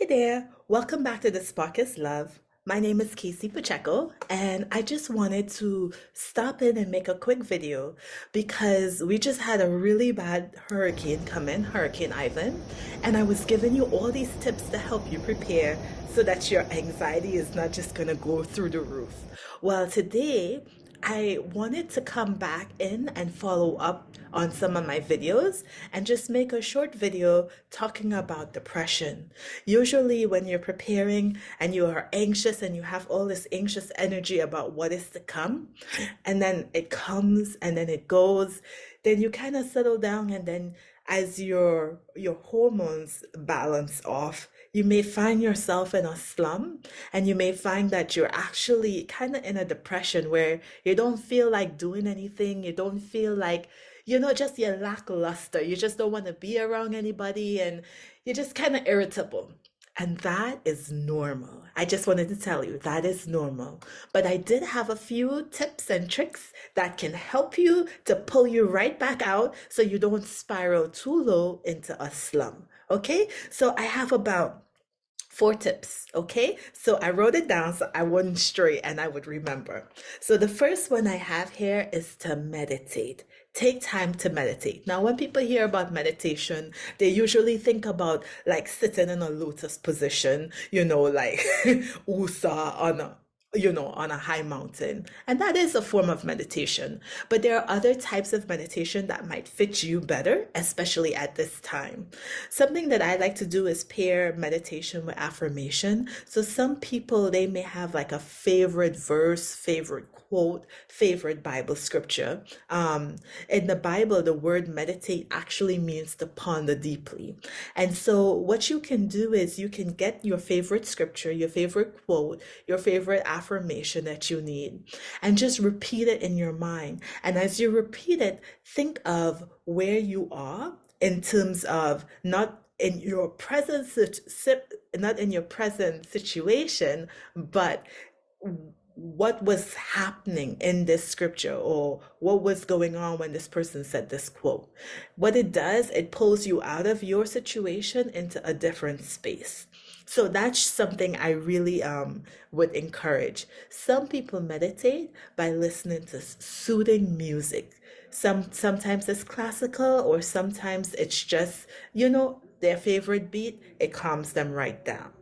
there, welcome back to the Spark is Love. My name is Casey Pacheco, and I just wanted to stop in and make a quick video because we just had a really bad hurricane come in, Hurricane Ivan, and I was giving you all these tips to help you prepare so that your anxiety is not just gonna go through the roof. Well, today I wanted to come back in and follow up on some of my videos and just make a short video talking about depression. Usually, when you're preparing and you are anxious and you have all this anxious energy about what is to come, and then it comes and then it goes, then you kind of settle down, and then as your hormones balance off, you may find yourself in a slum, and you may find that you're actually kind of in a depression where you don't feel like doing anything, you don't feel like, just you're lackluster. You just don't want to be around anybody, and you're just kind of irritable. And that is normal. I just wanted to tell you that is normal. But I did have a few tips and tricks that can help you to pull you right back out so you don't spiral too low into a slum. Okay? So I have about four tips, okay? So I wrote it down so I wouldn't stray and I would remember. So the first one I have here is to meditate. Take time to meditate. Now, when people hear about meditation, they usually think about like sitting in a lotus position, like USA on a high mountain. And that is a form of meditation. But there are other types of meditation that might fit you better, especially at this time. Something that I like to do is pair meditation with affirmation. So some people, they may have like a favorite verse, favorite quote, favorite Bible scripture. In the Bible, the word meditate actually means to ponder deeply. And so what you can do is you can get your favorite scripture, your favorite quote, your favorite affirmation that you need, and just repeat it in your mind. And as you repeat it, think of where you are in terms of not in your present situation, but what was happening in this scripture, or what was going on when this person said this quote. What it does, it pulls you out of your situation into a different space. So that's something I really would encourage. Some people meditate by listening to soothing music. Sometimes it's classical, or sometimes it's just, their favorite beat. It calms them right down.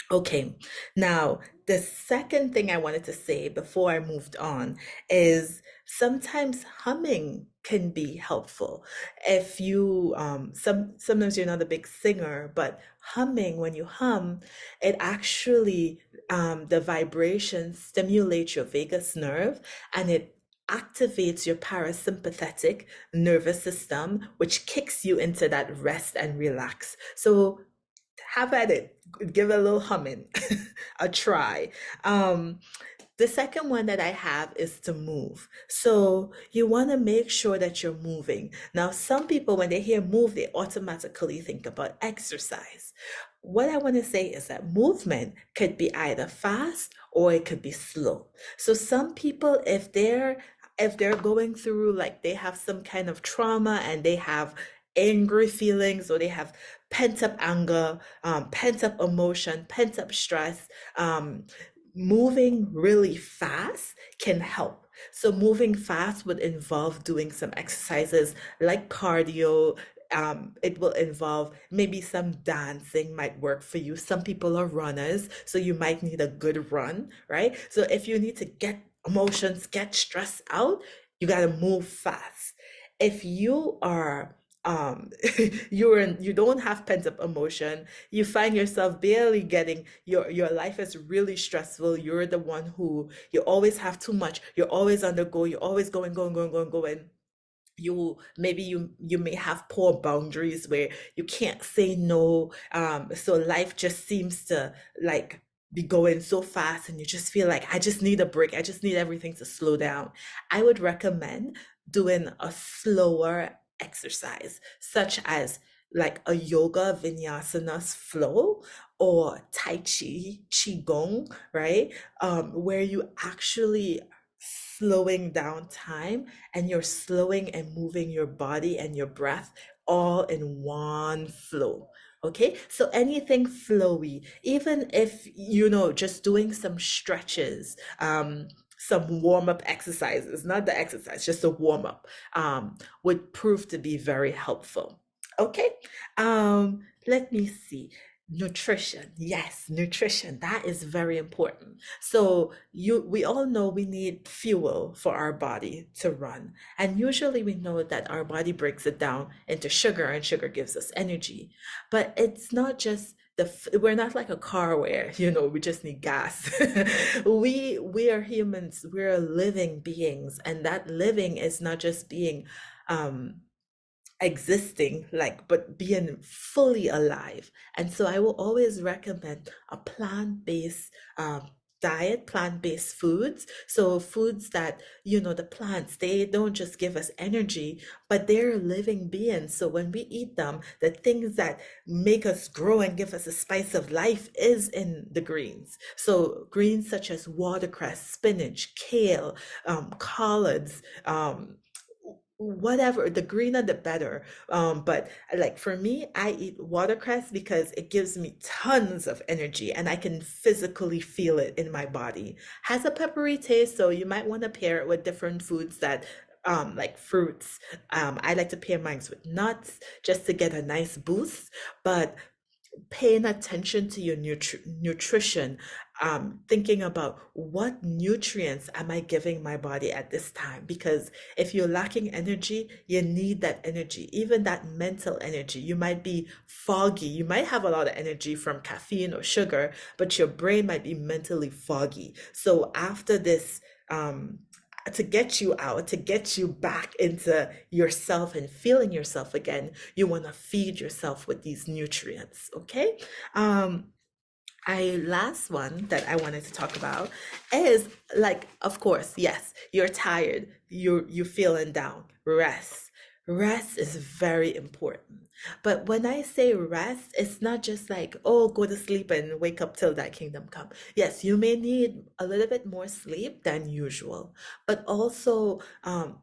Okay, now the second thing I wanted to say before I moved on is sometimes humming can be helpful. If you sometimes you're not a big singer, but humming, when you hum, it actually the vibration stimulates your vagus nerve, and it activates your parasympathetic nervous system, which kicks you into that rest and relax. So have at it. Give it a little humming, a try. Um, the second one that I have is to move. So you want to make sure that you're moving. Now, some people, when they hear move, they automatically think about exercise. What I want to say is that movement could be either fast or it could be slow. So some people, if they're going through, like, they have some kind of trauma and they have angry feelings, or they have pent up anger, pent up emotion, pent up stress, um, moving really fast can help. So moving fast would involve doing some exercises like cardio. It will involve maybe some dancing might work for you. Some people are runners, so you might need a good run, right? So if you need to get emotions, get stress out, you got to move fast. If you are you don't have pent up emotion, you find yourself barely getting your life is really stressful, you're the one who you always have too much, you're always on the go, you're always going, going, going, going, going. You may have poor boundaries where you can't say no, so life just seems to like be going so fast, and you just feel like, I just need a break, I just need everything to slow down. I would recommend doing a slower exercise, such as like a yoga vinyasanas flow, or tai chi qigong, right? Where you actually slowing down time, and you're slowing and moving your body and your breath all in one flow. Okay, so anything flowy, even if you know, just doing some stretches, some warm up exercises, not the exercise, just a warm up, would prove to be very helpful. Okay, let me see. Nutrition, yes, nutrition, that is very important. So we all know we need fuel for our body to run. And usually we know that our body breaks it down into sugar, and sugar gives us energy. But it's not just we're not like a car where, you know, we just need gas. We are humans, we're living beings, and that living is not just being um existing, like, but being fully alive. And so I will always recommend a plant-based diet, plant-based foods. So foods that, you know, the plants, they don't just give us energy, but they're living beings. So when we eat them, the things that make us grow and give us a spice of life is in the greens. So greens such as watercress, spinach, kale, collards, whatever, the greener the better. But like for me, I eat watercress because it gives me tons of energy and I can physically feel it in my body. Has a peppery taste, so you might want to pair it with different foods that like fruits. I like to pair mine with nuts just to get a nice boost. But paying attention to your nutrition, thinking about what nutrients am I giving my body at this time? Because if you're lacking energy, you need that energy, even that mental energy. You might be foggy. You might have a lot of energy from caffeine or sugar, but your brain might be mentally foggy. So after this, to get you out, to get you back into yourself and feeling yourself again, you want to feed yourself with these nutrients, okay? Um, I last one that I wanted to talk about is, like, of course, yes, you're tired, you feeling down. Rest. Rest is very important. But when I say rest, it's not just like, oh, go to sleep and wake up till that kingdom come. Yes, you may need a little bit more sleep than usual, but also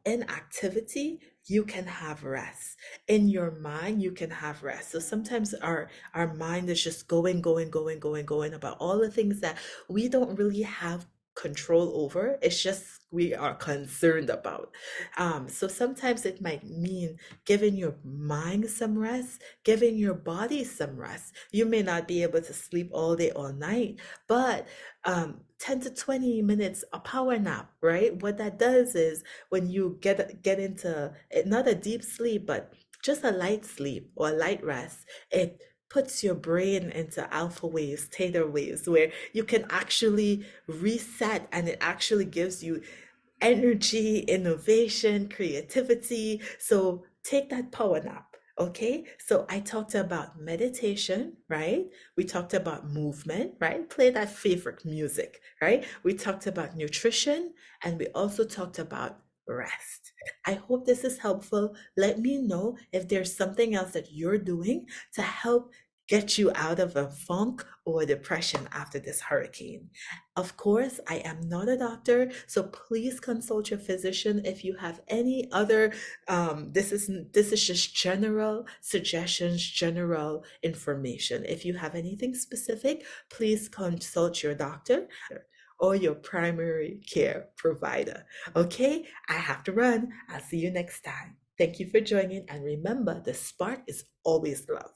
in activity, you can have rest. In your mind, you can have rest. So sometimes our mind is just going about all the things that we don't really have control over. It's just we are concerned about. So sometimes it might mean giving your mind some rest, giving your body some rest. You may not be able to sleep all day, all night, but 10 to 20 minutes, a power nap, right? What that does is when you get into not a deep sleep, but just a light sleep or a light rest, it puts your brain into alpha waves, theta waves, where you can actually reset, and it actually gives you energy, innovation, creativity. So take that power nap. Okay, so I talked about meditation, right? We talked about movement, right? Play that favorite music, right? We talked about nutrition, and we also talked about rest. I hope this is helpful. Let me know if there's something else that you're doing to help get you out of a funk or depression after this hurricane. Of course, I am not a doctor, so please consult your physician if you have any other. This is just general suggestions, general information. If you have anything specific, please consult your doctor or your primary care provider. Okay, I have to run. I'll see you next time. Thank you for joining, and remember, the spark is always love.